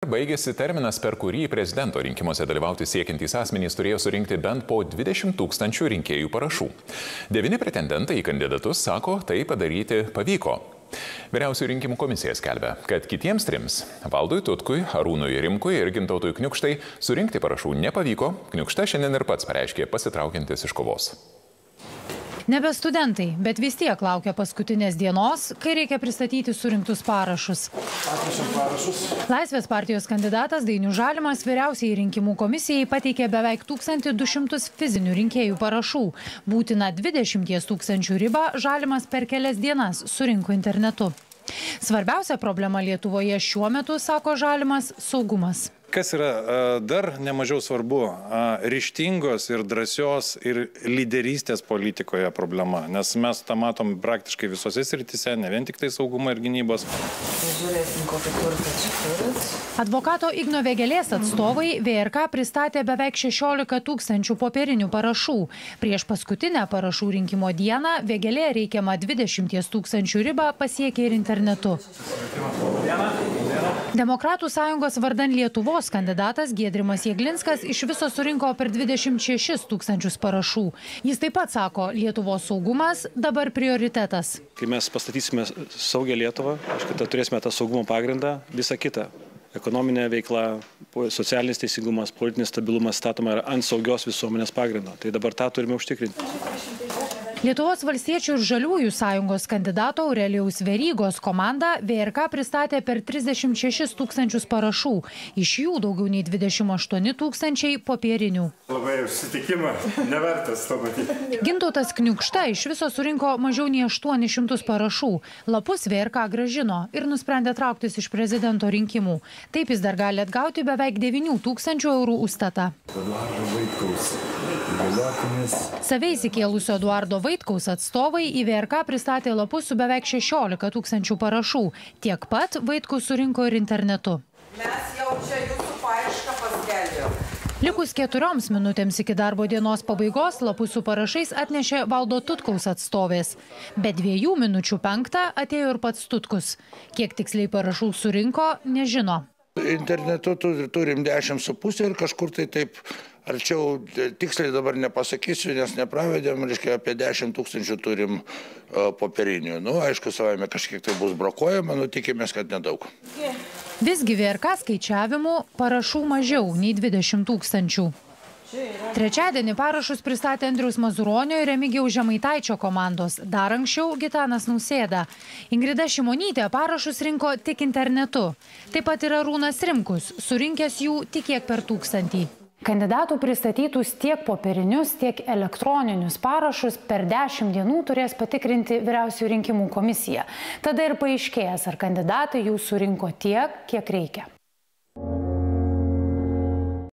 Baigėsi terminas, per kurį prezidento rinkimuose dalyvauti siekiantys asmenys turėjo surinkti bent po 20 000 rinkėjų parašų. 9 pretendentai į kandidatus sako, tai padaryti pavyko. Vyriausioji rinkimų komisija skelbia, kad kitiems 3 – Valdui Tutkui, Arūnui Rimkui ir Gintautui Kniukštai – surinkti parašų nepavyko. Kniukšta šiandien ir pats pareiškė pasitraukiantis iš kovos. Nebe studentai, bet vis tiek laukia paskutinės dienos, kai reikia pristatyti surinktus parašus. Laisvės partijos kandidatas Dainius Žalimas Vyriausiajai rinkimų komisijai pateikė beveik 1200 fizinių rinkėjų parašų. Būtina 20 000 ribą Žalimas per kelias dienas surinko internetu. Svarbiausia problema Lietuvoje šiuo metu, sako Žalimas, saugumas. Kas yra dar nemažiau svarbu, ryžtingos ir drąsios ir lyderystės politikoje problema, nes mes tą matom praktiškai visose srityse, ne vien tik tai saugumo ir gynybos. Advokato Igno Vėgėlės atstovai VRK pristatė beveik 16 000 popierinių parašų. Prieš paskutinę parašų rinkimo dieną Vėgėlė reikiamą 20 000 ribą pasiekė ir internetu. Demokratų sąjungos vardan Lietuvos kandidatas Giedrimas Jeglinskas iš viso surinko per 26 000 parašų. Jis taip pat sako, Lietuvos saugumas dabar prioritetas. Kai mes pastatysime saugią Lietuvą, turėsime tą saugumo pagrindą, visą kitą. Ekonominė veikla, socialinis teisingumas, politinis stabilumas statoma ant saugios visuomenės pagrindo. Tai dabar tą turime užtikrinti. Lietuvos valstiečių ir žaliųjų sąjungos kandidato Aurelijaus Verygos komanda VRK pristatė per 36 000 parašų. Iš jų daugiau nei 28 000 popierinių. Labai susitikimą, nevertas to matyti. Gintautas Kniukšta iš viso surinko mažiau nei 800 parašų. Lapus VRK grąžino ir nusprendė trauktis iš prezidento rinkimų. Taip jis dar gali atgauti beveik 9 000 eurų užstatą. Save įsikėlusio Eduardo Vaitkaus atstovai į VRK pristatė lapus su beveik 16 000 parašų. Tiek pat Vaitkus surinko ir internetu. Mes jau čia jūsų paiešką paskelbėm. Likus 4 minutėms iki darbo dienos pabaigos lapus su parašais atnešė Valdo Tutkaus atstovės. Bet 2 minučių 5 atėjo ir pats Tutkus. Kiek tiksliai parašų surinko, nežino. Internetu turim 10,5 ir kažkur tai taip arčiau, tiksliai dabar nepasakysiu, nes nepravedėm, reiškia, apie 10 000 turim popierinių. Aišku, savame kažkiek tai bus brokuojama, tikimės, kad nedaug. Visgi VRK skaičiavimų parašų mažiau nei 20 000. Trečiadienį parašus pristatė Andriaus Mazuronio ir Remigijaus Žemaitaičio komandos. Dar anksčiau Gitanas Nausėda. Ingrida Šimonytė parašus rinko tik internetu. Taip pat ir Arūnas Rimkus, surinkęs jų tik kiek per 1000. Kandidatų pristatytus tiek popierinius, tiek elektroninius parašus per 10 dienų turės patikrinti Vyriausioji rinkimų komisija. Tada ir paaiškės, ar kandidatai jų surinko tiek, kiek reikia.